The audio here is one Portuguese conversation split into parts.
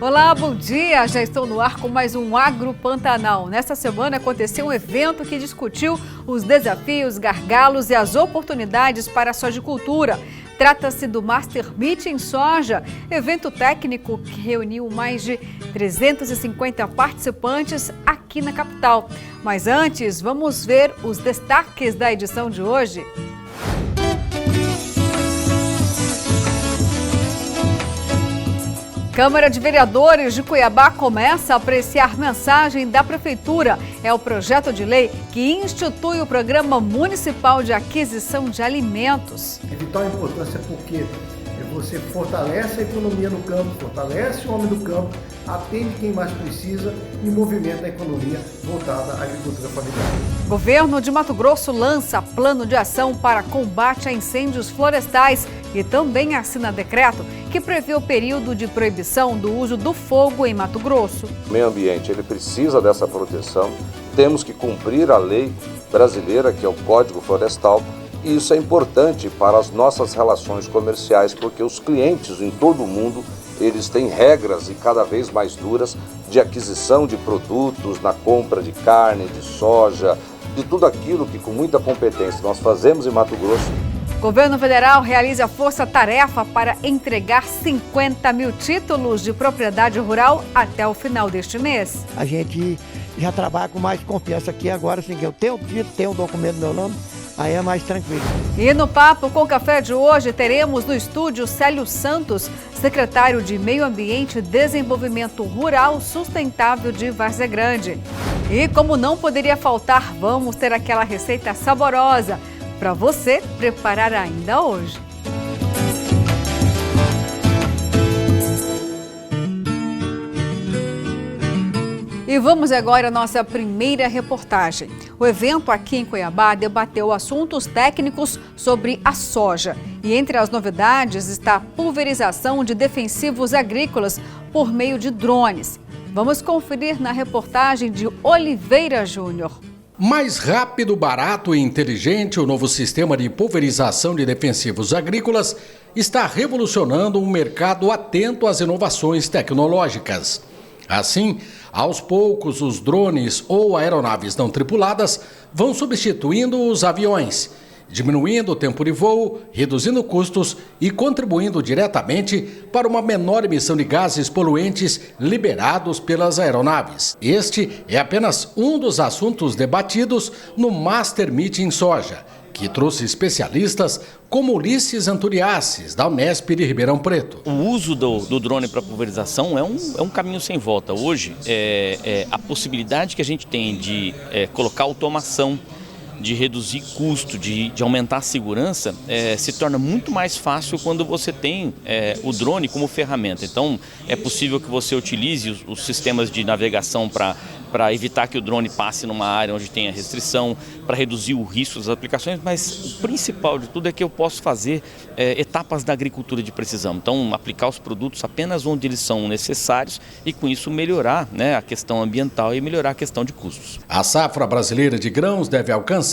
Olá, bom dia! Já estou no ar com mais um Agro Pantanal. Nesta semana aconteceu um evento que discutiu os desafios, gargalos e as oportunidades para a sojicultura. Trata-se do Master Meeting Soja, evento técnico que reuniu mais de 350 participantes aqui na capital. Mas antes, vamos ver os destaques da edição de hoje. Câmara de Vereadores de Cuiabá começa a apreciar mensagem da Prefeitura. É o projeto de lei que institui o Programa Municipal de Aquisição de Alimentos. É de tal importância porque você fortalece a economia no campo, fortalece o homem do campo, atende quem mais precisa e movimenta a economia voltada à agricultura familiar. Governo de Mato Grosso lança plano de ação para combate a incêndios florestais e também assina decreto que prevê o período de proibição do uso do fogo em Mato Grosso. O meio ambiente, ele precisa dessa proteção, temos que cumprir a lei brasileira, que é o Código Florestal, e isso é importante para as nossas relações comerciais, porque os clientes em todo o mundo, eles têm regras e cada vez mais duras de aquisição de produtos, na compra de carne, de soja, de tudo aquilo que com muita competência nós fazemos em Mato Grosso. Governo federal realiza força-tarefa para entregar 50 mil títulos de propriedade rural até o final deste mês. A gente já trabalha com mais confiança aqui agora, assim, que eu tenho título, tenho um documento no meu nome, aí é mais tranquilo. E no Papo com Café de hoje teremos no estúdio Célio Santos, secretário de Meio Ambiente e Desenvolvimento Rural Sustentável de Várzea Grande. E como não poderia faltar, vamos ter aquela receita saborosa para você preparar ainda hoje. E vamos agora à nossa primeira reportagem. O evento aqui em Cuiabá debateu assuntos técnicos sobre a soja. E entre as novidades está a pulverização de defensivos agrícolas por meio de drones. Vamos conferir na reportagem de Oliveira Júnior. Mais rápido, barato e inteligente, o novo sistema de pulverização de defensivos agrícolas está revolucionando um mercado atento às inovações tecnológicas. Assim, aos poucos, os drones ou aeronaves não tripuladas vão substituindo os aviões, diminuindo o tempo de voo, reduzindo custos e contribuindo diretamente para uma menor emissão de gases poluentes liberados pelas aeronaves. Este é apenas um dos assuntos debatidos no Master Meeting Soja, que trouxe especialistas como Ulisses Anturiasses, da Unesp de Ribeirão Preto. O uso do drone para pulverização é um caminho sem volta. Hoje, a possibilidade que a gente tem de colocar automação, de reduzir custo, de aumentar a segurança, se torna muito mais fácil quando você tem o drone como ferramenta. Então, é possível que você utilize os sistemas de navegação para evitar que o drone passe numa área onde tenha restrição, para reduzir o risco das aplicações, mas o principal de tudo é que eu posso fazer etapas da agricultura de precisão. Então, aplicar os produtos apenas onde eles são necessários e, com isso, melhorar a questão ambiental e melhorar a questão de custos. A safra brasileira de grãos deve alcançar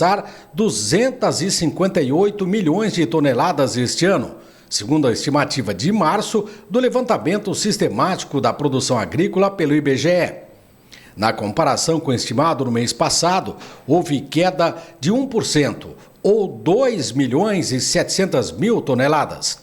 258 milhões de toneladas este ano, segundo a estimativa de março do levantamento sistemático da produção agrícola pelo IBGE. Na comparação com o estimado no mês passado, houve queda de 1%, ou 2 milhões e 700 mil toneladas.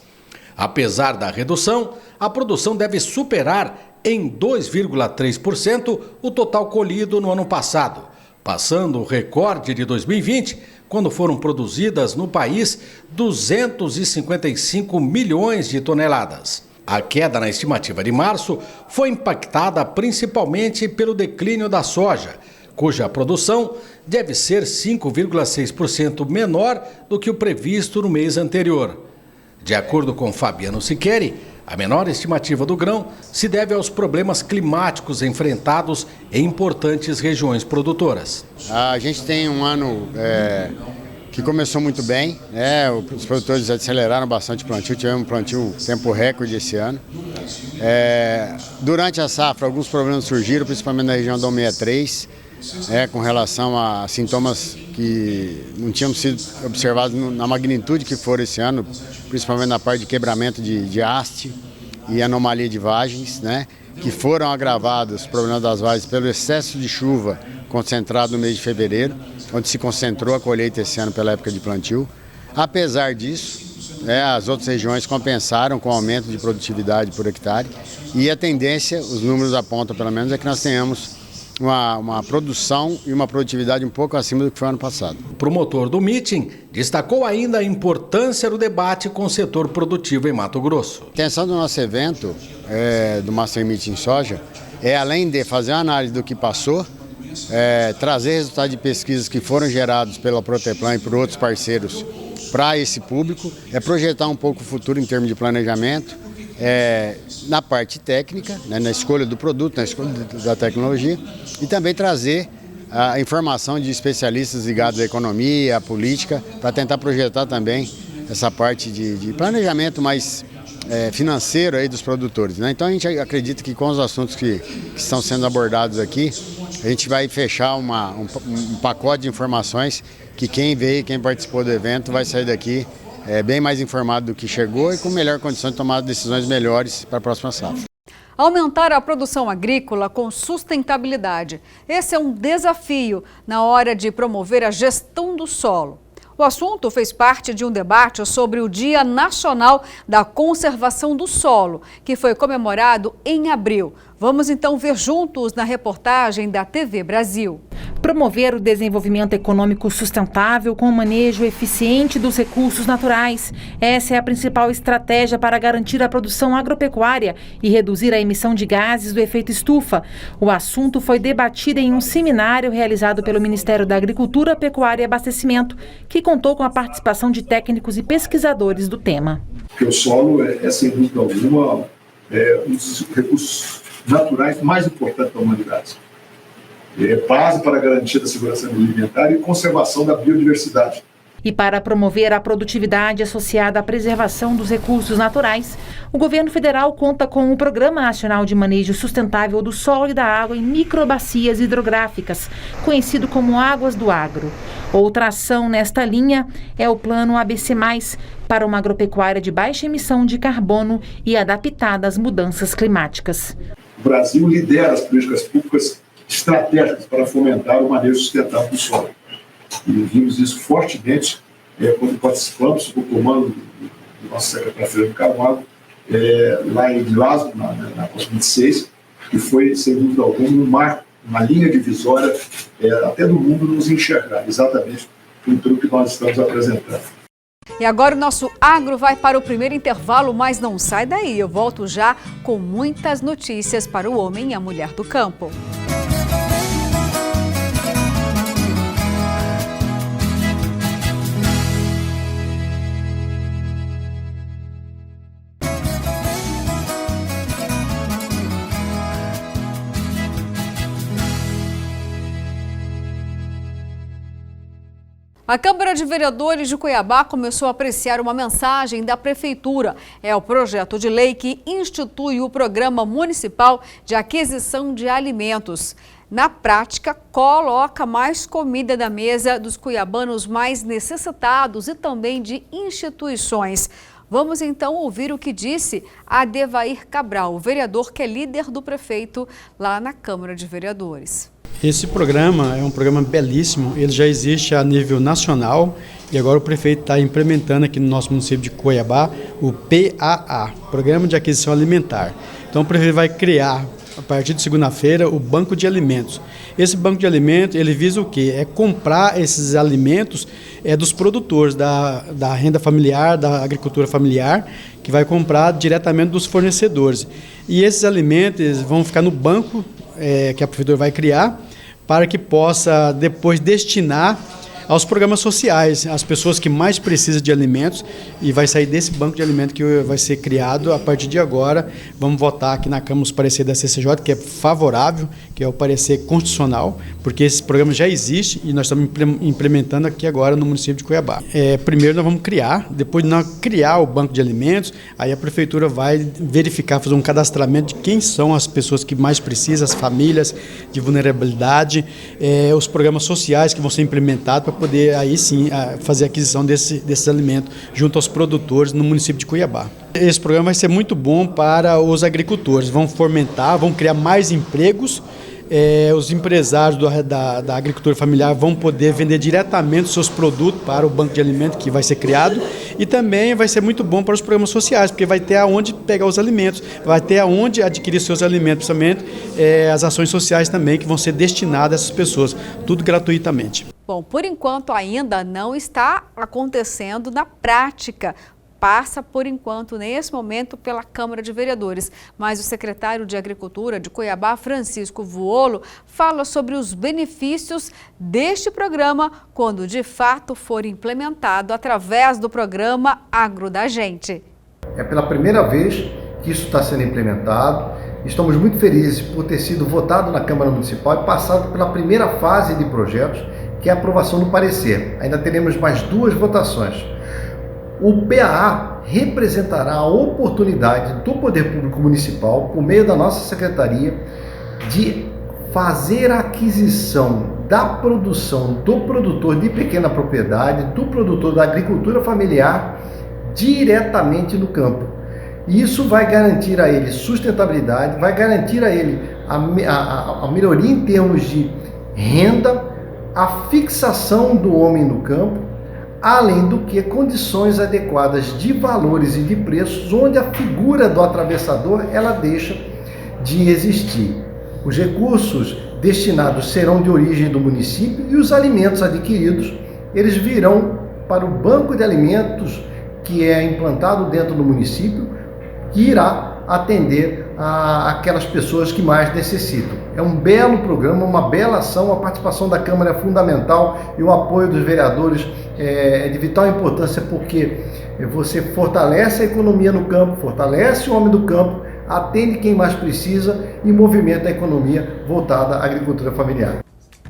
Apesar da redução, a produção deve superar em 2,3% o total colhido no ano passado, passando o recorde de 2020, quando foram produzidas no país 255 milhões de toneladas. A queda na estimativa de março foi impactada principalmente pelo declínio da soja, cuja produção deve ser 5,6% menor do que o previsto no mês anterior. De acordo com Fabiano Siqueri, a menor estimativa do grão se deve aos problemas climáticos enfrentados em importantes regiões produtoras. A gente tem um ano que começou muito bem, os produtores aceleraram bastante o plantio, tivemos um plantio tempo recorde esse ano. Durante a safra, alguns problemas surgiram, principalmente na região da 163, com relação a sintomas que não tinham sido observados na magnitude que foram esse ano, principalmente na parte de quebramento de haste. e anomalia de vagens, né, que foram agravados, os problemas das vagens, pelo excesso de chuva concentrado no mês de fevereiro, onde se concentrou a colheita esse ano pela época de plantio. Apesar disso, as outras regiões compensaram com o aumento de produtividade por hectare e a tendência, os números apontam pelo menos, é que nós tenhamos uma produção e uma produtividade um pouco acima do que foi ano passado. O promotor do meeting destacou ainda a importância do debate com o setor produtivo em Mato Grosso. A intenção do nosso evento, do Master Meeting Soja, é além de fazer uma análise do que passou, trazer resultados de pesquisas que foram gerados pela Proteplan e por outros parceiros para esse público, projetar um pouco o futuro em termos de planejamento, na parte técnica, né, na escolha do produto, na escolha da tecnologia, e também trazer a informação de especialistas ligados à economia, à política, para tentar projetar também essa parte de planejamento mais financeiro aí dos produtores, né? Então a gente acredita que com os assuntos que estão sendo abordados aqui, a gente vai fechar um pacote de informações que quem veio, quem participou do evento vai sair daqui bem mais informado do que chegou e com melhor condição de tomar decisões melhores para a próxima safra. Aumentar a produção agrícola com sustentabilidade. Esse é um desafio na hora de promover a gestão do solo. O assunto fez parte de um debate sobre o Dia Nacional da Conservação do Solo, que foi comemorado em abril. Vamos então ver juntos na reportagem da TV Brasil. Promover o desenvolvimento econômico sustentável com o manejo eficiente dos recursos naturais. Essa é a principal estratégia para garantir a produção agropecuária e reduzir a emissão de gases do efeito estufa. O assunto foi debatido em um seminário realizado pelo Ministério da Agricultura, Pecuária e Abastecimento, que contou com a participação de técnicos e pesquisadores do tema. Porque o solo sem dúvida alguma, um dos recursos naturais mais importantes da humanidade. Base para a garantia da segurança alimentar e conservação da biodiversidade. E para promover a produtividade associada à preservação dos recursos naturais, o governo federal conta com o Programa Nacional de Manejo Sustentável do Solo e da Água em Microbacias Hidrográficas, conhecido como Águas do Agro. Outra ação nesta linha é o Plano ABC+, para uma agropecuária de baixa emissão de carbono e adaptada às mudanças climáticas. O Brasil lidera as políticas públicas estratégicas para fomentar o manejo sustentável do solo. E vimos isso fortemente quando participamos do comando do nosso secretário Fernando Camargo, lá em Glasgow, na COP26, que foi, sem dúvida alguma, um marco, uma linha divisória até do mundo nos enxergar, exatamente por tudo que nós estamos apresentando. E agora o nosso agro vai para o primeiro intervalo, mas não sai daí. Eu volto já com muitas notícias para o homem e a mulher do campo. A Câmara de Vereadores de Cuiabá começou a apreciar uma mensagem da Prefeitura. É o projeto de lei que institui o Programa Municipal de Aquisição de Alimentos. Na prática, coloca mais comida na mesa dos cuiabanos mais necessitados e também de instituições. Vamos então ouvir o que disse Adevair Cabral, o vereador que é líder do prefeito lá na Câmara de Vereadores. Esse programa é um programa belíssimo, ele já existe a nível nacional e agora o prefeito está implementando aqui no nosso município de Cuiabá o PAA, Programa de Aquisição Alimentar. Então o prefeito vai criar, a partir de segunda-feira, o Banco de Alimentos. Esse Banco de Alimentos, ele visa o quê? É comprar esses alimentos dos produtores, da renda familiar, da agricultura familiar, que vai comprar diretamente dos fornecedores. E esses alimentos vão ficar no banco que a prefeitura vai criar, para que possa depois destinar aos programas sociais, as pessoas que mais precisam de alimentos, e vai sair desse banco de alimentos que vai ser criado a partir de agora. Vamos votar aqui na Câmara os parecer da CCJ, que é favorável, que é o parecer constitucional, porque esse programa já existe e nós estamos implementando aqui agora no município de Cuiabá. Primeiro nós vamos criar, depois de nós criar o banco de alimentos, aí a prefeitura vai verificar, fazer um cadastramento de quem são as pessoas que mais precisam, as famílias de vulnerabilidade, os programas sociais que vão ser implementados para poder aí sim fazer a aquisição desses alimentos junto aos produtores no município de Cuiabá. Esse programa vai ser muito bom para os agricultores, vão fomentar, vão criar mais empregos. Os empresários da agricultura familiar vão poder vender diretamente os seus produtos para o banco de alimentos que vai ser criado, e também vai ser muito bom para os programas sociais, porque vai ter aonde pegar os alimentos, vai ter aonde adquirir seus alimentos, principalmente as ações sociais também que vão ser destinadas a essas pessoas, tudo gratuitamente. Bom, por enquanto ainda não está acontecendo na prática. Passa, por enquanto, nesse momento, pela Câmara de Vereadores. Mas o secretário de Agricultura de Cuiabá, Francisco Vuolo, fala sobre os benefícios deste programa quando, de fato, for implementado através do programa Agro da Gente. É pela primeira vez que isso está sendo implementado. Estamos muito felizes por ter sido votado na Câmara Municipal e passado pela primeira fase de projetos, que é a aprovação do parecer. Ainda teremos mais 2 votações. O PAA representará a oportunidade do Poder Público Municipal, por meio da nossa secretaria, de fazer a aquisição da produção do produtor de pequena propriedade, do produtor da agricultura familiar, diretamente no campo. E isso vai garantir a ele sustentabilidade, vai garantir a ele a melhoria em termos de renda, a fixação do homem no campo, além do que condições adequadas de valores e de preços, onde a figura do atravessador ela deixa de existir. Os recursos destinados serão de origem do município e os alimentos adquiridos, eles virão para o banco de alimentos que é implantado dentro do município, que irá atender aquelas pessoas que mais necessitam. É um belo programa, uma bela ação, a participação da Câmara é fundamental e o apoio dos vereadores é de vital importância, porque você fortalece a economia no campo, fortalece o homem do campo, atende quem mais precisa e movimenta a economia voltada à agricultura familiar.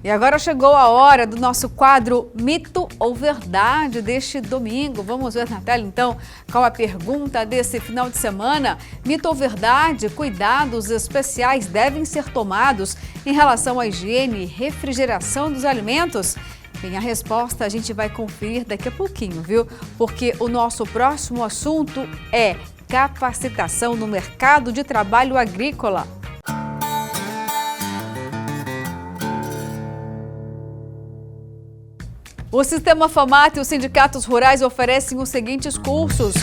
E agora chegou a hora do nosso quadro Mito ou Verdade deste domingo. Vamos ver na tela, então, qual a pergunta desse final de semana. Mito ou verdade, cuidados especiais devem ser tomados em relação à higiene e refrigeração dos alimentos? Bem, a resposta a gente vai conferir daqui a pouquinho, viu? Porque o nosso próximo assunto é capacitação no mercado de trabalho agrícola. O Sistema FAMAT e os sindicatos rurais oferecem os seguintes cursos.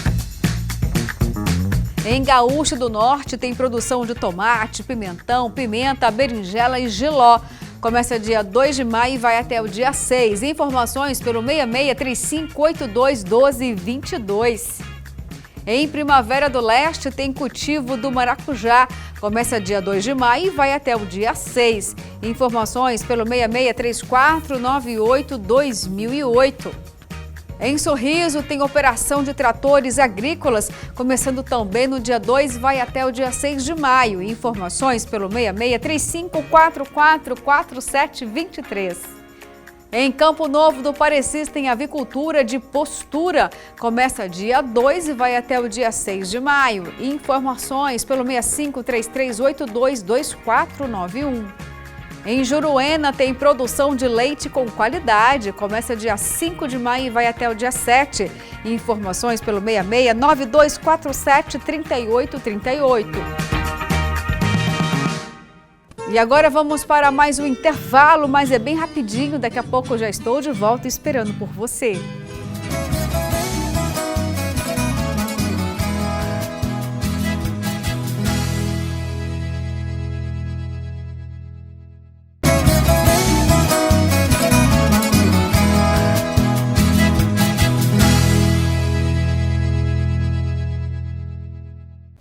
Em Gaúcha do Norte tem produção de tomate, pimentão, pimenta, berinjela e jiló. Começa dia 2 de maio e vai até o dia 6. Informações pelo 6635821222. Em Primavera do Leste tem cultivo do maracujá. Começa dia 2 de maio e vai até o dia 6. Informações pelo 6634982008. Em Sorriso tem operação de tratores agrícolas, começando também no dia 2 e vai até o dia 6 de maio. Informações pelo 6635444723. Em Campo Novo do Parecis tem avicultura de postura. Começa dia 2 e vai até o dia 6 de maio. Informações pelo 6533822491. Em Juruena tem produção de leite com qualidade. Começa dia 5 de maio e vai até o dia 7. Informações pelo 6692473838. E agora vamos para mais um intervalo, mas é bem rapidinho. Daqui a pouco eu já estou de volta esperando por você.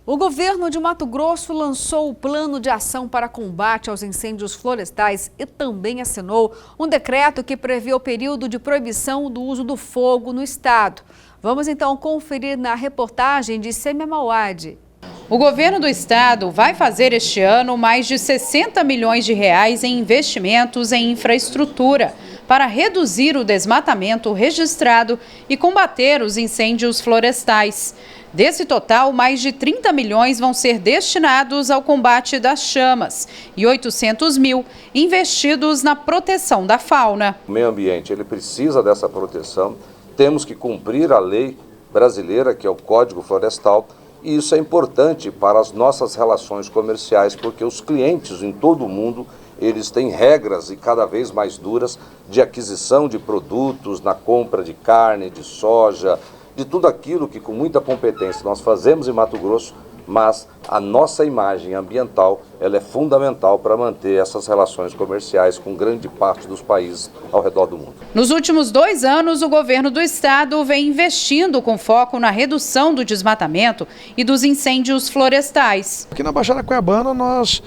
O governo de Mato Grosso lançou o Plano de Ação para Combate aos Incêndios Florestais e também assinou um decreto que prevê o período de proibição do uso do fogo no estado. Vamos então conferir na reportagem de Semia Mauad. O governo do estado vai fazer este ano mais de 60 milhões de reais em investimentos em infraestrutura para reduzir o desmatamento registrado e combater os incêndios florestais. Desse total, mais de 30 milhões vão ser destinados ao combate das chamas e 800 mil investidos na proteção da fauna. O meio ambiente, ele precisa dessa proteção, temos que cumprir a lei brasileira, que é o Código Florestal, e isso é importante para as nossas relações comerciais, porque os clientes em todo o mundo, eles têm regras e cada vez mais duras de aquisição de produtos, na compra de carne, de soja, de tudo aquilo que com muita competência nós fazemos em Mato Grosso, mas a nossa imagem ambiental ela é fundamental para manter essas relações comerciais com grande parte dos países ao redor do mundo. Nos últimos 2 anos, o governo do estado vem investindo com foco na redução do desmatamento e dos incêndios florestais. Aqui na Baixada Cuiabana nós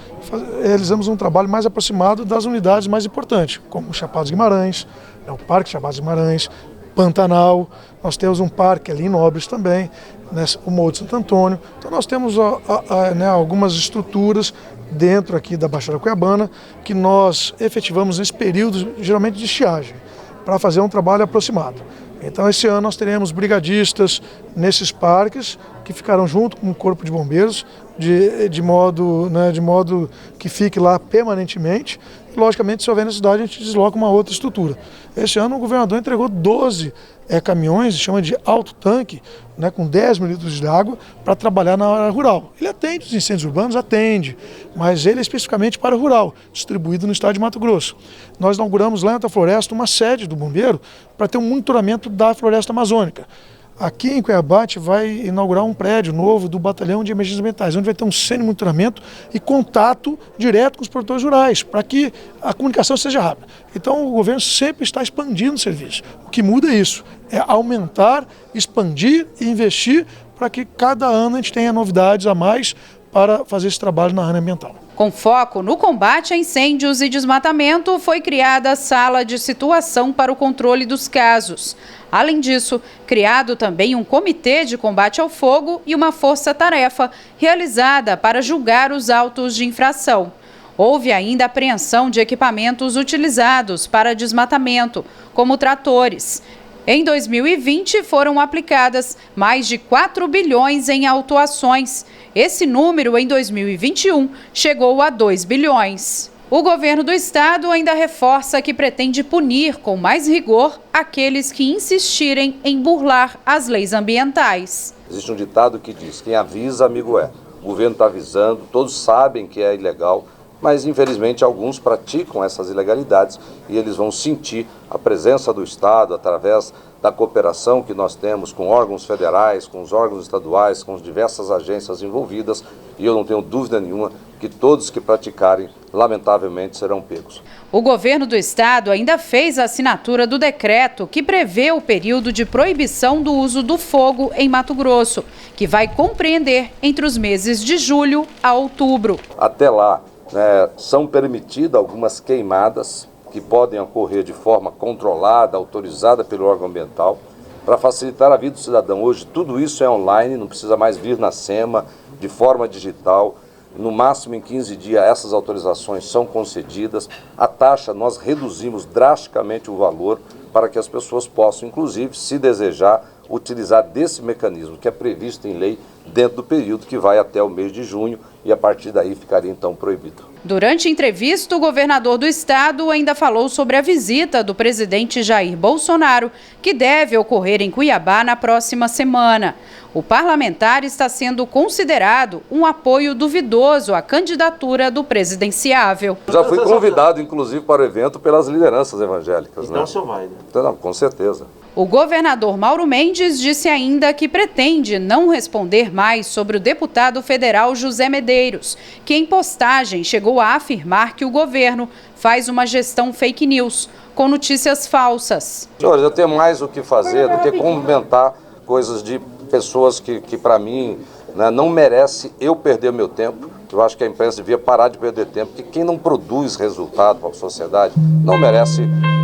realizamos um trabalho mais aproximado das unidades mais importantes, como o Chapada dos Guimarães, o Parque Chapada dos Guimarães, Pantanal, nós temos um parque ali em Nobres também, né, o Morro de Santo Antônio. Então nós temos algumas estruturas dentro aqui da Baixada Cuiabana que nós efetivamos nesse período, geralmente de estiagem, para fazer um trabalho aproximado. Então esse ano nós teremos brigadistas nesses parques que ficarão junto com o Corpo de Bombeiros de modo que fique lá permanentemente. E, logicamente, se houver necessidade, a gente desloca uma outra estrutura. Esse ano o governador entregou 12 caminhões, chama de alto tanque, né, com 10 mil litros de água para trabalhar na área rural. Ele atende os incêndios urbanos, atende, mas ele é especificamente para o rural, distribuído no estado de Mato Grosso. Nós inauguramos lá em Alta Floresta uma sede do bombeiro para ter um monitoramento da floresta amazônica. Aqui em Cuiabá, a gente vai inaugurar um prédio novo do Batalhão de Emergências Ambientais, onde vai ter um centro de monitoramento e contato direto com os produtores rurais, para que a comunicação seja rápida. Então o governo sempre está expandindo o serviço. O que muda é isso, é aumentar, expandir e investir para que cada ano a gente tenha novidades a mais para fazer esse trabalho na área ambiental. Com foco no combate a incêndios e desmatamento, foi criada a Sala de Situação para o Controle dos Casos. Além disso, criado também um Comitê de Combate ao Fogo e uma força-tarefa realizada para julgar os autos de infração. Houve ainda apreensão de equipamentos utilizados para desmatamento, como tratores. Em 2020, foram aplicadas mais de 4 bilhões em autuações. Esse número, em 2021, chegou a 2 bilhões. O governo do estado ainda reforça que pretende punir com mais rigor aqueles que insistirem em burlar as leis ambientais. Existe um ditado que diz, quem avisa, amigo é. O governo está avisando, todos sabem que é ilegal, mas infelizmente alguns praticam essas ilegalidades e eles vão sentir a presença do Estado através da cooperação que nós temos com órgãos federais, com os órgãos estaduais, com as diversas agências envolvidas, e eu não tenho dúvida nenhuma que todos que praticarem, lamentavelmente, serão pegos. O governo do estado ainda fez a assinatura do decreto que prevê o período de proibição do uso do fogo em Mato Grosso, que vai compreender entre os meses de julho a outubro. Até lá, são permitidas algumas queimadas que podem ocorrer de forma controlada, autorizada pelo órgão ambiental, para facilitar a vida do cidadão. Hoje tudo isso é online, não precisa mais vir na SEMA, de forma digital. No máximo em 15 dias essas autorizações são concedidas. A taxa, nós reduzimos drasticamente o valor para que as pessoas possam, inclusive, se desejar, utilizar desse mecanismo que é previsto em lei dentro do período que vai até o mês de junho e a partir daí ficaria então proibido. Durante a entrevista, o governador do estado ainda falou sobre a visita do presidente Jair Bolsonaro, que deve ocorrer em Cuiabá na próxima semana. O parlamentar está sendo considerado um apoio duvidoso à candidatura do presidenciável. Já fui convidado, inclusive, para o evento pelas lideranças evangélicas. Então o senhor vai, né? Então, com certeza. O governador Mauro Mendes disse ainda que pretende não responder mais sobre o deputado federal José Medeiros, que em postagem chegou a afirmar que o governo faz uma gestão fake news, com notícias falsas. Senhores, eu tenho mais o que fazer do que comentar coisas de pessoas que para mim, não merece eu perder meu tempo. Eu acho que a imprensa devia parar de perder tempo, porque quem não produz resultado para a sociedade não merece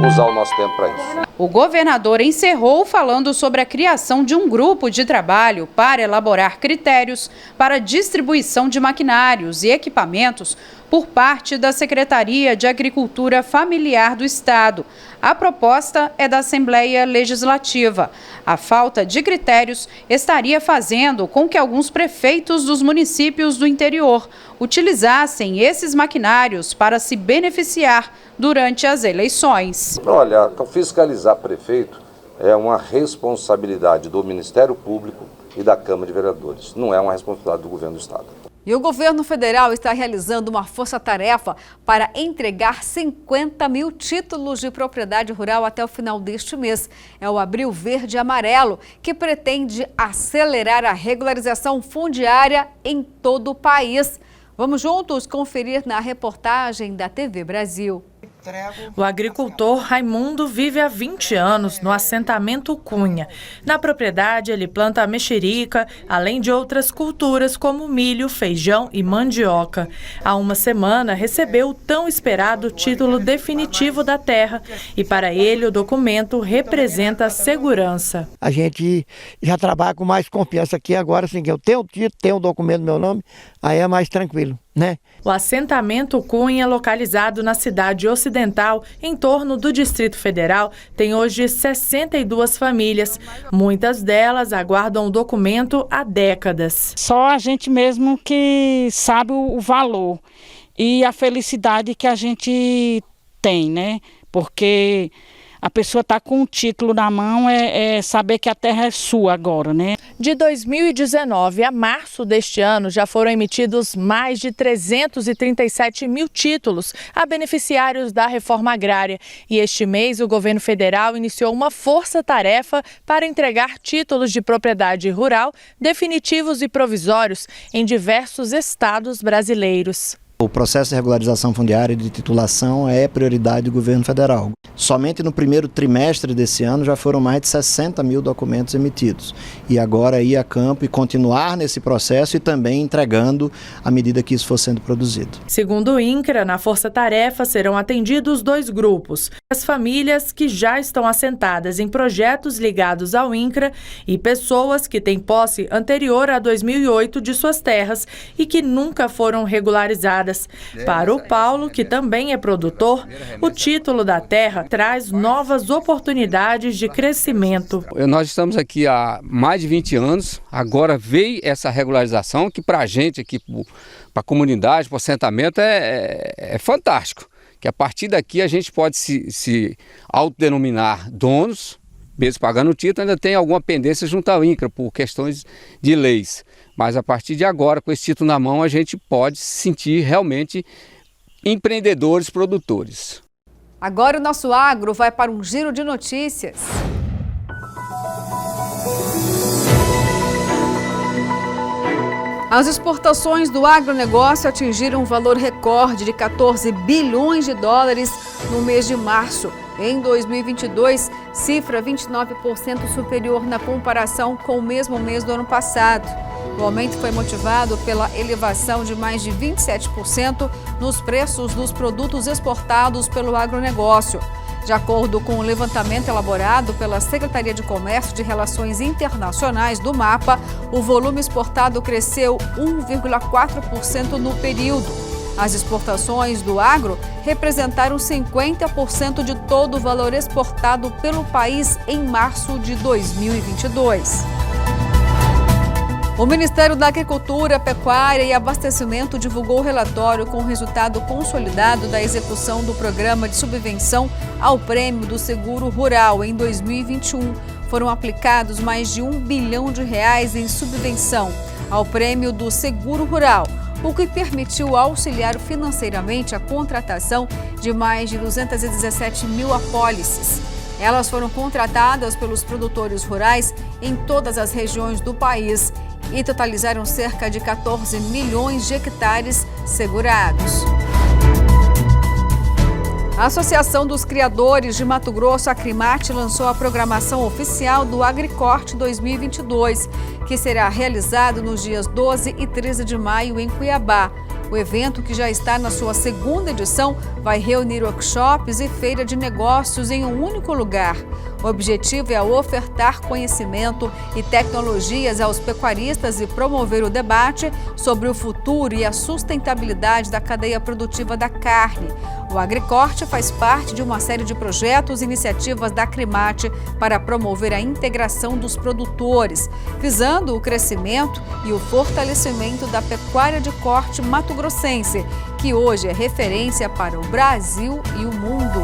usar o nosso tempo para isso. O governador encerrou falando sobre a criação de um grupo de trabalho para elaborar critérios para distribuição de maquinários e equipamentos por parte da Secretaria de Agricultura Familiar do Estado. A proposta é da Assembleia Legislativa. A falta de critérios estaria fazendo com que alguns prefeitos dos municípios do interior utilizassem esses maquinários para se beneficiar durante as eleições. Olha, fiscalizar prefeito é uma responsabilidade do Ministério Público e da Câmara de Vereadores. Não é uma responsabilidade do governo do Estado. E o governo federal está realizando uma força-tarefa para entregar 50 mil títulos de propriedade rural até o final deste mês. É o Abril Verde e Amarelo, que pretende acelerar a regularização fundiária em todo o país. Vamos juntos conferir na reportagem da TV Brasil. O agricultor Raimundo vive há 20 anos no assentamento Cunha. Na propriedade, ele planta mexerica, além de outras culturas como milho, feijão e mandioca. Há uma semana, recebeu o tão esperado título definitivo da terra e, para ele, o documento representa segurança. A gente já trabalha com mais confiança aqui agora, assim, que eu tenho o título, tenho o documento no meu nome, aí é mais tranquilo, né? O assentamento Cunha, localizado na cidade ocidental, em torno do Distrito Federal, tem hoje 62 famílias. Muitas delas aguardam o documento há décadas. Só a gente mesmo que sabe o valor e a felicidade que a gente tem, né? Porque a pessoa está com o título na mão, é saber que a terra é sua agora, né? De 2019 a março deste ano, já foram emitidos mais de 337 mil títulos a beneficiários da reforma agrária. E este mês, o governo federal iniciou uma força-tarefa para entregar títulos de propriedade rural definitivos e provisórios em diversos estados brasileiros. O processo de regularização fundiária e de titulação é prioridade do governo federal. Somente no primeiro trimestre desse ano já foram mais de 60 mil documentos emitidos. E agora ir a campo e continuar nesse processo e também entregando à medida que isso for sendo produzido. Segundo o INCRA, na força-tarefa serão atendidos 2 grupos. As famílias que já estão assentadas em projetos ligados ao INCRA e pessoas que têm posse anterior a 2008 de suas terras e que nunca foram regularizadas. Para o Paulo, que também é produtor, o título da terra traz novas oportunidades de crescimento. Nós estamos aqui há mais de 20 anos, agora veio essa regularização que para a gente aqui, para a comunidade, para o assentamento é fantástico. Que a partir daqui a gente pode se autodenominar donos, mesmo pagando o título, ainda tem alguma pendência junto ao INCRA por questões de leis. Mas a partir de agora, com esse título na mão, a gente pode se sentir realmente empreendedores, produtores. Agora o nosso agro vai para um giro de notícias. As exportações do agronegócio atingiram um valor recorde de 14 bilhões de dólares no mês de março. Em 2022, cifra 29% superior na comparação com o mesmo mês do ano passado. O aumento foi motivado pela elevação de mais de 27% nos preços dos produtos exportados pelo agronegócio. De acordo com o levantamento elaborado pela Secretaria de Comércio e de Relações Internacionais do MAPA, o volume exportado cresceu 1,4% no período. As exportações do agro representaram 50% de todo o valor exportado pelo país em março de 2022. O Ministério da Agricultura, Pecuária e Abastecimento divulgou o relatório com o resultado consolidado da execução do programa de subvenção ao Prêmio do Seguro Rural em 2021. Foram aplicados mais de R$ 1 bilhão em subvenção ao Prêmio do Seguro Rural, o que permitiu auxiliar financeiramente a contratação de mais de 217 mil apólices. Elas foram contratadas pelos produtores rurais em todas as regiões do país e totalizaram cerca de 14 milhões de hectares segurados. A Associação dos Criadores de Mato Grosso, Acrimate, lançou a programação oficial do Agricorte 2022, que será realizado nos dias 12 e 13 de maio em Cuiabá. O evento, que já está na sua segunda edição, vai reunir workshops e feira de negócios em um único lugar. O objetivo é ofertar conhecimento e tecnologias aos pecuaristas e promover o debate sobre o futuro e a sustentabilidade da cadeia produtiva da carne. O Agricorte faz parte de uma série de projetos e iniciativas da Acrimate para promover a integração dos produtores, visando o crescimento e o fortalecimento da pecuária de corte mato-grossense, que hoje é referência para o Brasil e o mundo.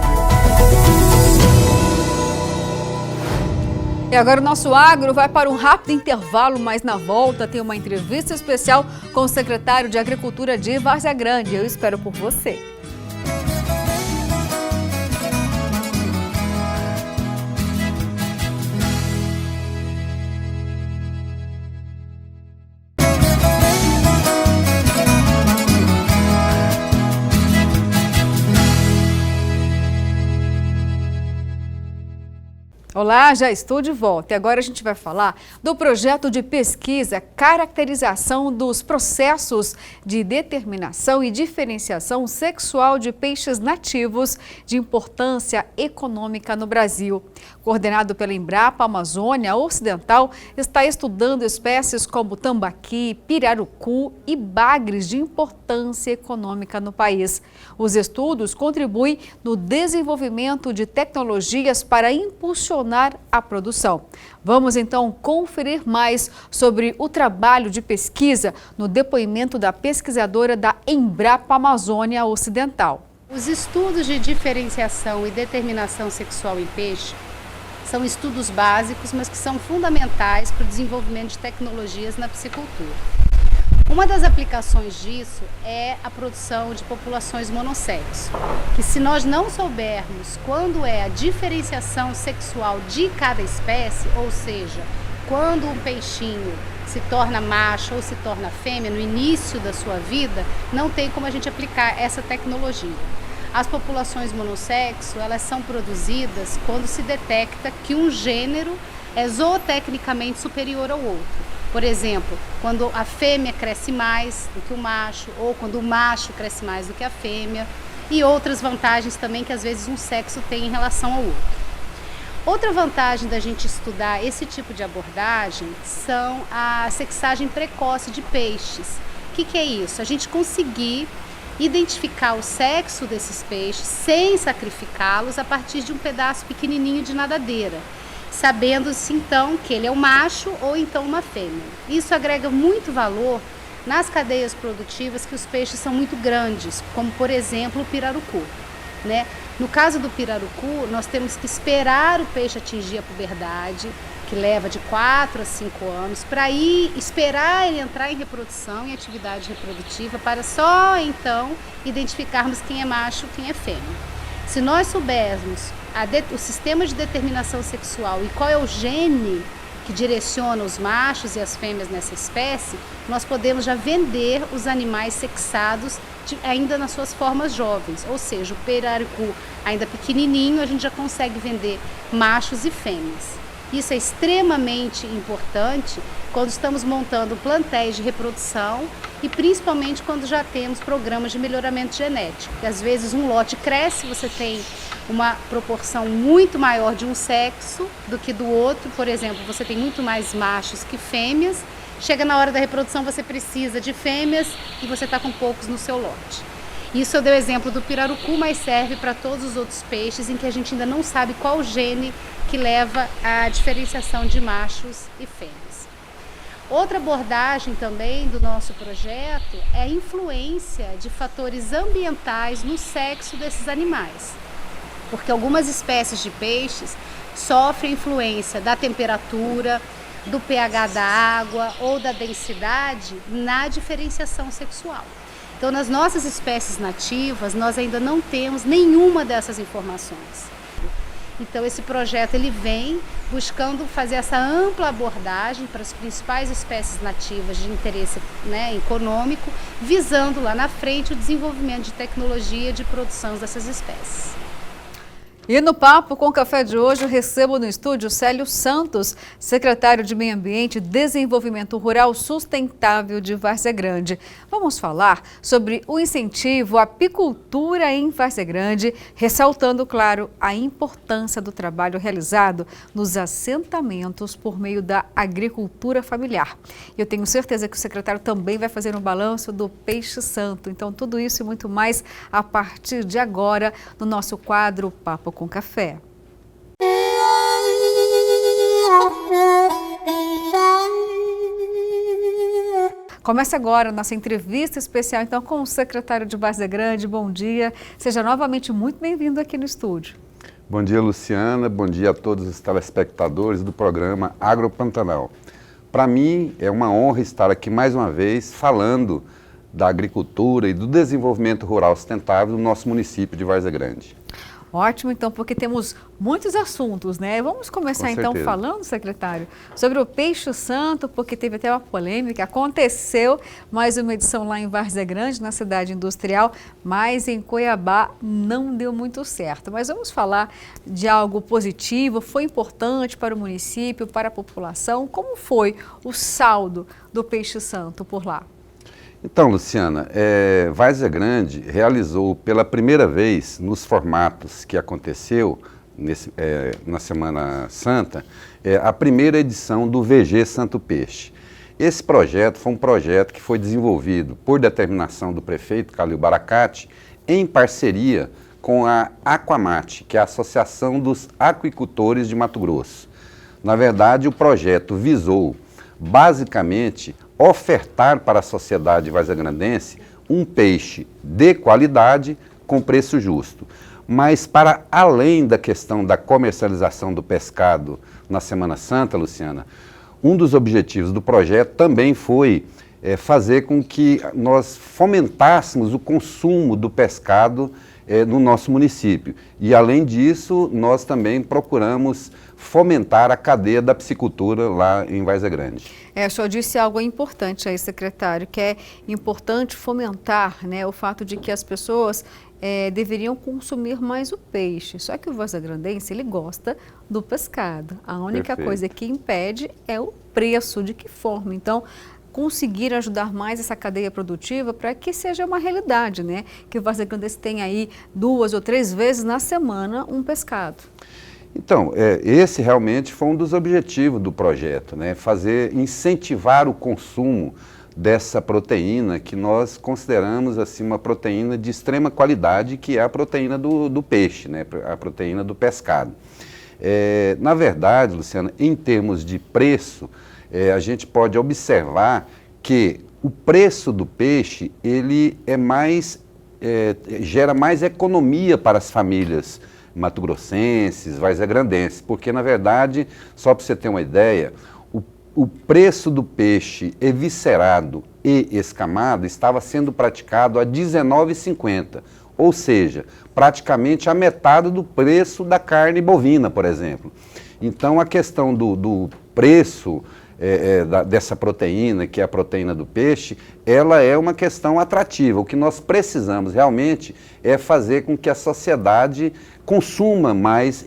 E agora o nosso agro vai para um rápido intervalo, mas na volta tem uma entrevista especial com o secretário de Agricultura de Várzea Grande. Eu espero por você. Olá, já estou de volta e agora a gente vai falar do projeto de pesquisa Caracterização dos processos de determinação e diferenciação sexual de peixes nativos de importância econômica no Brasil. Coordenado pela Embrapa Amazônia Ocidental, está estudando espécies como tambaqui, pirarucu e bagres de importância econômica no país. Os estudos contribuem no desenvolvimento de tecnologias para impulsionar a produção. Vamos então conferir mais sobre o trabalho de pesquisa no depoimento da pesquisadora da Embrapa Amazônia Ocidental. Os estudos de diferenciação e determinação sexual em peixe são estudos básicos, mas que são fundamentais para o desenvolvimento de tecnologias na piscicultura. Uma das aplicações disso é a produção de populações monossexo, que se nós não soubermos quando é a diferenciação sexual de cada espécie, ou seja, quando um peixinho se torna macho ou se torna fêmea no início da sua vida, não tem como a gente aplicar essa tecnologia. As populações monossexo, elas são produzidas quando se detecta que um gênero é zootecnicamente superior ao outro. Por exemplo, quando a fêmea cresce mais do que o macho, ou quando o macho cresce mais do que a fêmea, e outras vantagens também que às vezes um sexo tem em relação ao outro. Outra vantagem da gente estudar esse tipo de abordagem são a sexagem precoce de peixes. O que é isso? A gente conseguir identificar o sexo desses peixes sem sacrificá-los a partir de um pedaço pequenininho de nadadeira, sabendo-se então que ele é um macho ou então uma fêmea. Isso agrega muito valor nas cadeias produtivas que os peixes são muito grandes, como por exemplo o pirarucu, né? No caso do pirarucu, nós temos que esperar o peixe atingir a puberdade, que leva de 4 a 5 anos, para aí esperar ele entrar em reprodução, em atividade reprodutiva, para só então identificarmos quem é macho e quem é fêmea. Se nós soubermos o sistema de determinação sexual e qual é o gene que direciona os machos e as fêmeas nessa espécie, nós podemos já vender os animais sexados ainda nas suas formas jovens, ou seja, o pirarucu ainda pequenininho, a gente já consegue vender machos e fêmeas. Isso é extremamente importante quando estamos montando plantéis de reprodução e principalmente quando já temos programas de melhoramento genético. Porque às vezes um lote cresce, você tem uma proporção muito maior de um sexo do que do outro. Por exemplo, você tem muito mais machos que fêmeas. Chega na hora da reprodução, você precisa de fêmeas e você está com poucos no seu lote. Isso eu dei o exemplo do pirarucu, mas serve para todos os outros peixes em que a gente ainda não sabe qual gene que leva à diferenciação de machos e fêmeas. Outra abordagem também do nosso projeto é a influência de fatores ambientais no sexo desses animais. Porque algumas espécies de peixes sofrem influência da temperatura, do pH da água ou da densidade na diferenciação sexual. Então, nas nossas espécies nativas, nós ainda não temos nenhuma dessas informações. Então, esse projeto ele vem buscando fazer essa ampla abordagem para as principais espécies nativas de interesse, né, econômico, visando lá na frente o desenvolvimento de tecnologia de produção dessas espécies. E no Papo com Café de hoje, eu recebo no estúdio Célio Santos, secretário de Meio Ambiente e Desenvolvimento Rural Sustentável de Várzea Grande. Vamos falar sobre o incentivo à apicultura em Várzea Grande, ressaltando, claro, a importância do trabalho realizado nos assentamentos por meio da agricultura familiar. Eu tenho certeza que o secretário também vai fazer um balanço do Peixe Santo. Então, tudo isso e muito mais a partir de agora no nosso quadro Papo com Café. Começa agora a nossa entrevista especial, então, com o secretário de Várzea Grande. Bom dia, seja novamente muito bem-vindo aqui no estúdio. Bom dia, Luciana, bom dia a todos os telespectadores do programa Agropantanal. Para mim, é uma honra estar aqui mais uma vez falando da agricultura e do desenvolvimento rural sustentável do nosso município de Várzea Grande. Ótimo, então, porque temos muitos assuntos, né? Vamos começar então falando, secretário, sobre o Peixe Santo, porque teve até uma polêmica. Aconteceu mais uma edição lá em Várzea Grande, na cidade industrial, mas em Cuiabá não deu muito certo. Mas vamos falar de algo positivo, foi importante para o município, para a população. Como foi o saldo do Peixe Santo por lá? Então, Luciana, Várzea Grande realizou pela primeira vez nos formatos que aconteceu na Semana Santa, a primeira edição do VG Santo Peixe. Esse projeto foi um projeto que foi desenvolvido por determinação do prefeito Calil Baracate em parceria com a Aquamate, que é a Associação dos Aquicultores de Mato Grosso. Na verdade, o projeto visou basicamente ofertar para a sociedade varzea-grandense um peixe de qualidade com preço justo. Mas para além da questão da comercialização do pescado na Semana Santa, Luciana, um dos objetivos do projeto também foi fazer com que nós fomentássemos o consumo do pescado no nosso município. E além disso, nós também procuramos fomentar a cadeia da piscicultura lá em Várzea Grande. O senhor disse algo importante aí, secretário, que é importante fomentar, né, o fato de que as pessoas deveriam consumir mais o peixe. Só que o varzea-grandense, ele gosta do pescado. A única coisa que impede é o preço. De que forma? Então, conseguir ajudar mais essa cadeia produtiva para que seja uma realidade, né? Que o varzea-grandense tenha aí 2 ou 3 vezes na semana um pescado. Então, esse realmente foi um dos objetivos do projeto, né? Incentivar o consumo dessa proteína que nós consideramos assim uma proteína de extrema qualidade, que é a proteína do peixe, né? A proteína do pescado. Na verdade, Luciana, em termos de preço, a gente pode observar que o preço do peixe ele gera mais economia para as famílias mato-grossenses, varzea-grandenses, porque na verdade, só para você ter uma ideia, o preço do peixe eviscerado e escamado estava sendo praticado a R$ 19,50, ou seja, praticamente a metade do preço da carne bovina, por exemplo. Então a questão do preço dessa proteína, que é a proteína do peixe, ela é uma questão atrativa. O que nós precisamos realmente é fazer com que a sociedade consuma mais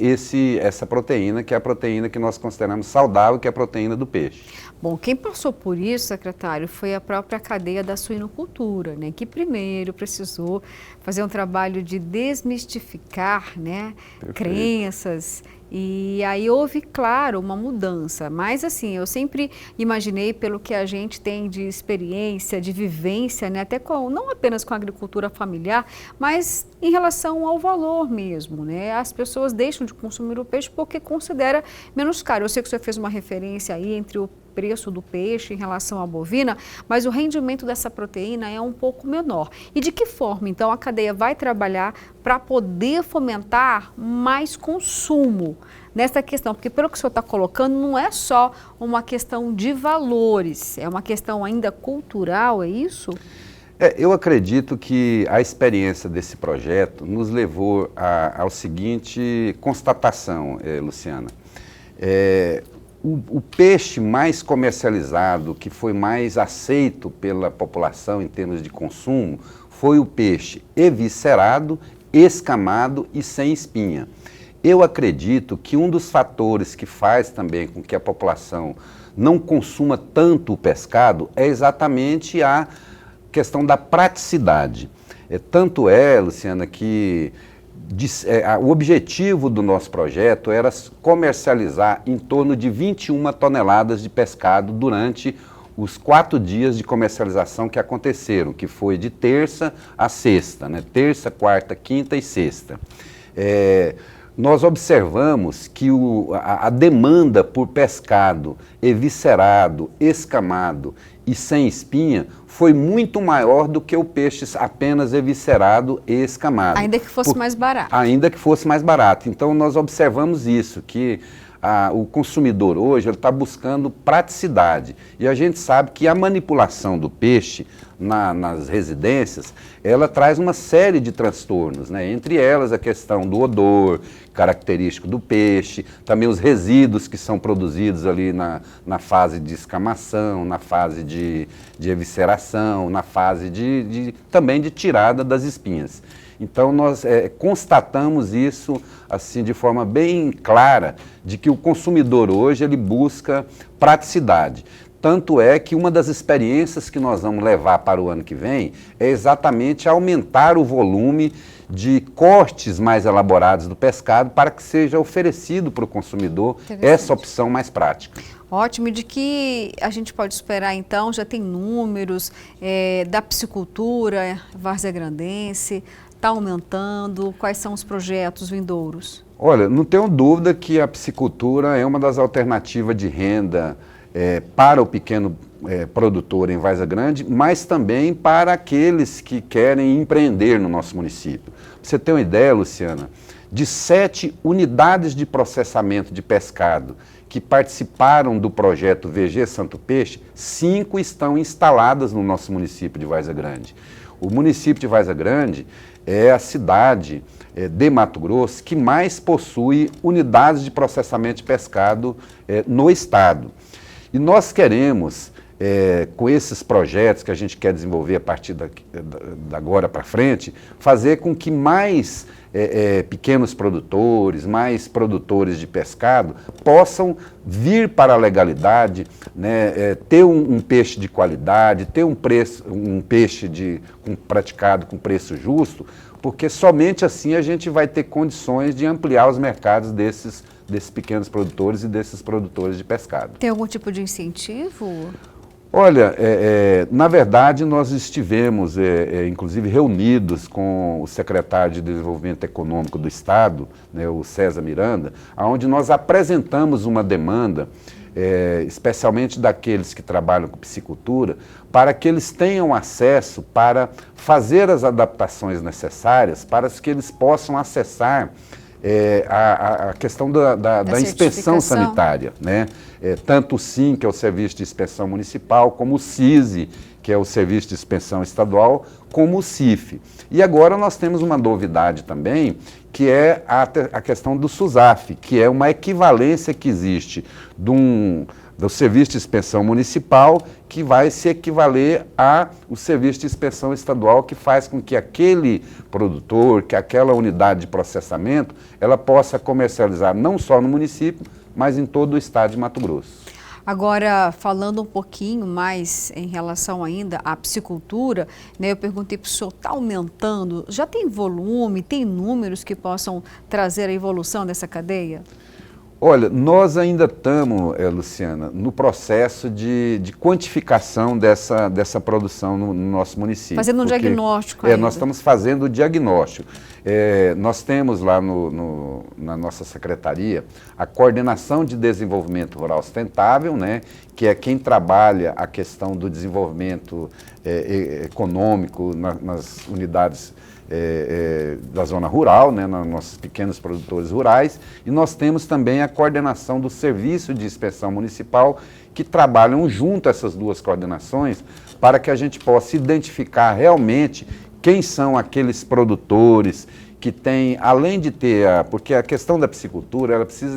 essa proteína, que é a proteína que nós consideramos saudável, que é a proteína do peixe. Bom, quem passou por isso, secretário, foi a própria cadeia da suinocultura, né, que primeiro precisou fazer um trabalho de desmistificar, né, crenças. E aí houve, claro, uma mudança, mas assim, eu sempre imaginei, pelo que a gente tem de experiência, de vivência, né, até não apenas com a agricultura familiar, mas em relação ao valor mesmo, né? As pessoas deixam de consumir o peixe porque considera menos caro. Eu sei que o senhor fez uma referência aí entre o preço do peixe em relação à bovina, mas o rendimento dessa proteína é um pouco menor. E de que forma, então, a cadeia vai trabalhar para poder fomentar mais consumo nessa questão? Porque pelo que o senhor está colocando, não é só uma questão de valores, é uma questão ainda cultural, é isso? Eu acredito que a experiência desse projeto nos levou ao seguinte constatação, Luciana. O peixe mais comercializado, que foi mais aceito pela população em termos de consumo, foi o peixe eviscerado, escamado e sem espinha. Eu acredito que um dos fatores que faz também com que a população não consuma tanto o pescado é exatamente a questão da praticidade. Tanto é, Luciana, que o objetivo do nosso projeto era comercializar em torno de 21 toneladas de pescado durante os 4 dias de comercialização que aconteceram, que foi de terça a sexta, né? Terça, quarta, quinta e sexta. Nós observamos que a demanda por pescado eviscerado, escamado e sem espinha foi muito maior do que o peixe apenas eviscerado e escamado. Ainda que fosse mais barato. Ainda que fosse mais barato. Então nós observamos isso, que o consumidor hoje está buscando praticidade. E a gente sabe que a manipulação do peixe nas residências, ela traz uma série de transtornos, né? Entre elas a questão do odor característico do peixe, também os resíduos que são produzidos ali na fase de escamação, na fase de evisceração, na fase também de tirada das espinhas. Então nós constatamos isso assim de forma bem clara, de que o consumidor hoje ele busca praticidade. Tanto é que uma das experiências que nós vamos levar para o ano que vem é exatamente aumentar o volume de cortes mais elaborados do pescado para que seja oferecido para o consumidor essa opção mais prática. Ótimo, e de que a gente pode esperar então? Já tem números da piscicultura varzegrandense, está aumentando? Quais são os projetos vindouros? Olha, não tenho dúvida que a piscicultura é uma das alternativas de renda para o pequeno produtor em Várzea Grande, mas também para aqueles que querem empreender no nosso município. Pra você ter uma ideia, Luciana, de 7 unidades de processamento de pescado que participaram do projeto VG Santo Peixe, 5 estão instaladas no nosso município de Várzea Grande. O município de Várzea Grande é a cidade de Mato Grosso que mais possui unidades de processamento de pescado no estado. E nós queremos, com esses projetos que a gente quer desenvolver a partir da agora para frente, fazer com que mais pequenos produtores, mais produtores de pescado possam vir para a legalidade, né, ter um peixe de qualidade, ter um peixe praticado com preço justo, porque somente assim a gente vai ter condições de ampliar os mercados desses pequenos produtores e desses produtores de pescado. Tem algum tipo de incentivo? Olha, na verdade nós estivemos, inclusive, reunidos com o secretário de Desenvolvimento Econômico do Estado, né, o César Miranda, onde nós apresentamos uma demanda, especialmente daqueles que trabalham com piscicultura, para que eles tenham acesso para fazer as adaptações necessárias para que eles possam acessar a questão da inspeção sanitária, né? Tanto o SIM, que é o Serviço de Inspeção Municipal, como o CISI, que é o Serviço de Inspeção Estadual, como o CIF. E agora nós temos uma novidade também, que é a questão do SUSAF, que é uma equivalência que existe do Serviço de Inspeção Municipal, que vai se equivaler ao Serviço de Inspeção Estadual, que faz com que aquele produtor, que aquela unidade de processamento, ela possa comercializar não só no município, mas em todo o estado de Mato Grosso. Agora, falando um pouquinho mais em relação ainda à piscicultura, né, eu perguntei para o senhor, está aumentando? Já tem volume, tem números que possam trazer a evolução dessa cadeia? Olha, nós ainda estamos, Luciana, no processo de quantificação dessa produção no nosso município. Fazendo um diagnóstico ainda. Nós estamos fazendo o diagnóstico. Nós temos lá na nossa secretaria a Coordenação de Desenvolvimento Rural Sustentável, né, que é quem trabalha a questão do desenvolvimento econômico nas unidades da zona rural, né, nos nossos pequenos produtores rurais, e nós temos também a coordenação do Serviço de Inspeção Municipal, que trabalham junto a essas duas coordenações para que a gente possa identificar realmente quem são aqueles produtores que têm, além de ter, porque a questão da piscicultura, ela precisa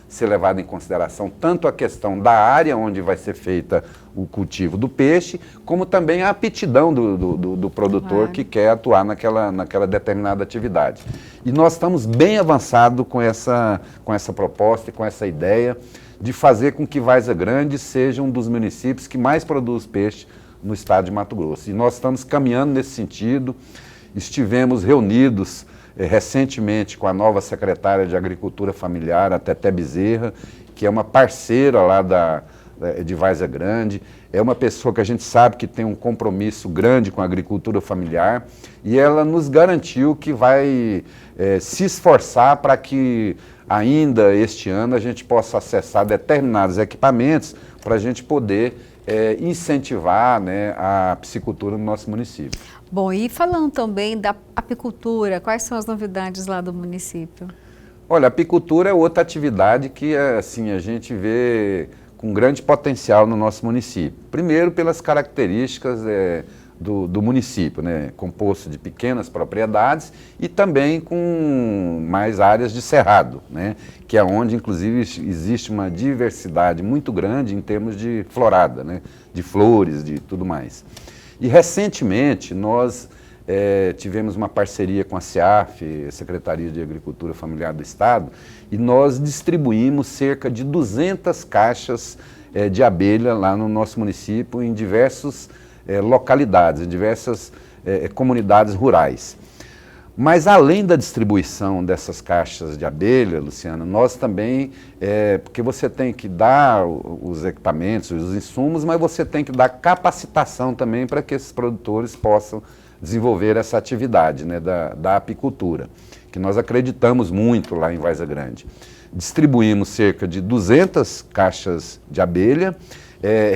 ser levada em consideração tanto a questão da área onde vai ser feita o cultivo do peixe, como também a aptidão do produtor que quer atuar naquela determinada atividade. E nós estamos bem avançados com essa proposta e com essa ideia de fazer com que Várzea Grande seja um dos municípios que mais produz peixe no estado de Mato Grosso. E nós estamos caminhando nesse sentido. Estivemos reunidos recentemente com a nova secretária de Agricultura Familiar, a Teté Bezerra, que é uma parceira lá de Várzea Grande. É uma pessoa que a gente sabe que tem um compromisso grande com a agricultura familiar e ela nos garantiu que vai se esforçar para que ainda este ano a gente possa acessar determinados equipamentos para a gente poder incentivar, né, a piscicultura no nosso município. Bom, e falando também da apicultura, quais são as novidades lá do município? Olha, a apicultura é outra atividade que assim, a gente vê com grande potencial no nosso município. Primeiro, pelas características do município, né, composto de pequenas propriedades e também com mais áreas de cerrado, né, que é onde, inclusive, existe uma diversidade muito grande em termos de florada, né, de flores, de tudo mais. E, recentemente, nós tivemos uma parceria com a SEAF, Secretaria de Agricultura Familiar do Estado, e nós distribuímos cerca de 200 caixas de abelha lá no nosso município, em diversas localidades, em diversas comunidades rurais. Mas, além da distribuição dessas caixas de abelha, Luciana, nós também, porque você tem que dar os equipamentos, os insumos, mas você tem que dar capacitação também para que esses produtores possam desenvolver essa atividade, né, da apicultura, que nós acreditamos muito lá em Várzea Grande. Distribuímos cerca de 200 caixas de abelha,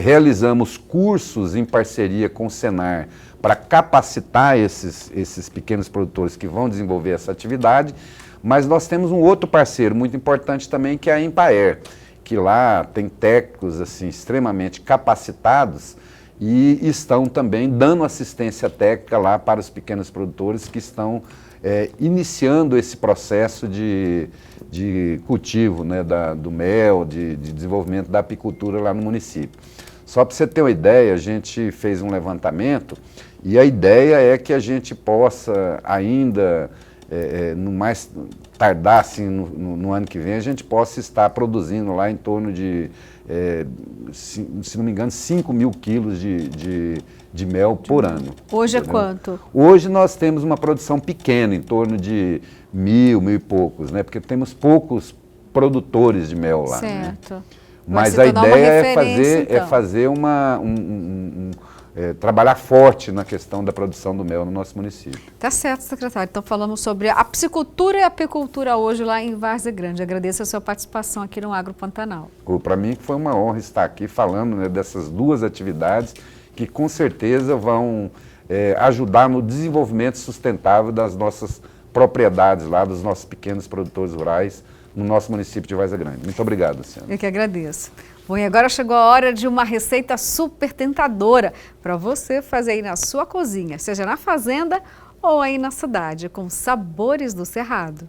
realizamos cursos em parceria com o Senar para capacitar esses pequenos produtores que vão desenvolver essa atividade, mas nós temos um outro parceiro muito importante também, que é a Empaer, que lá tem técnicos assim, extremamente capacitados e estão também dando assistência técnica lá para os pequenos produtores que estão iniciando esse processo de cultivo, né, do mel, de desenvolvimento da apicultura lá no município. Só para você ter uma ideia, a gente fez um levantamento e a ideia é que a gente possa ainda, no mais tardar assim, no ano que vem, a gente possa estar produzindo lá em torno de, se não me engano, 5 mil quilos de mel por ano. Hoje entendeu? É quanto? Hoje nós temos uma produção pequena, em torno de 1.000 e poucos, né? Porque temos poucos produtores de mel lá. Certo. Né? Mas a ideia é fazer trabalhar forte na questão da produção do mel no nosso município. Tá certo, secretário. Então falamos sobre a piscicultura e a apicultura hoje lá em Várzea Grande. Agradeço a sua participação aqui no Agro Pantanal. Para mim foi uma honra estar aqui falando, né, dessas duas atividades que com certeza vão ajudar no desenvolvimento sustentável das nossas propriedades lá, dos nossos pequenos produtores rurais no nosso município de Várzea Grande. Muito obrigado, Luciana. Eu que agradeço. Bom, e agora chegou a hora de uma receita super tentadora para você fazer aí na sua cozinha, seja na fazenda ou aí na cidade, com sabores do Cerrado.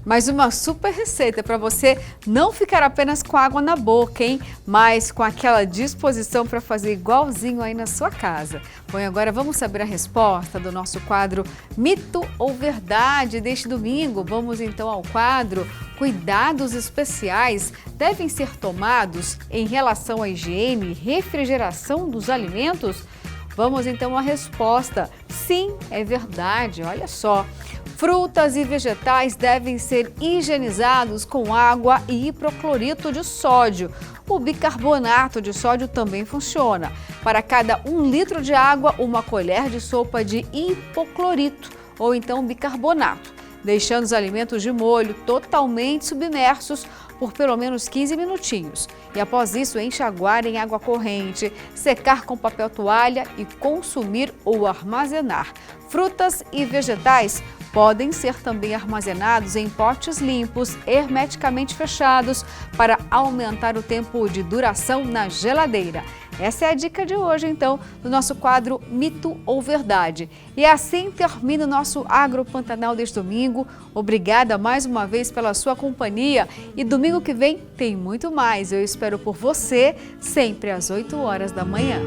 Mais uma super receita para você não ficar apenas com água na boca, hein? Mas com aquela disposição para fazer igualzinho aí na sua casa. Bom, e agora vamos saber a resposta do nosso quadro Mito ou Verdade deste domingo. Vamos então ao quadro. Cuidados especiais devem ser tomados em relação à higiene e refrigeração dos alimentos? Vamos então à resposta. Sim, é verdade, olha só. Frutas e vegetais devem ser higienizados com água e hipoclorito de sódio. O bicarbonato de sódio também funciona. Para cada 1 litro de água, 1 colher de sopa de hipoclorito ou então bicarbonato, deixando os alimentos de molho totalmente submersos por pelo menos 15 minutinhos. E após isso, enxaguar em água corrente, secar com papel toalha e consumir ou armazenar. Frutas e vegetais podem ser também armazenados em potes limpos, hermeticamente fechados, para aumentar o tempo de duração na geladeira. Essa é a dica de hoje, então, do nosso quadro Mito ou Verdade. E assim termina o nosso Agro Pantanal deste domingo. Obrigada mais uma vez pela sua companhia. E domingo que vem tem muito mais. Eu espero por você, sempre às 8 horas da manhã.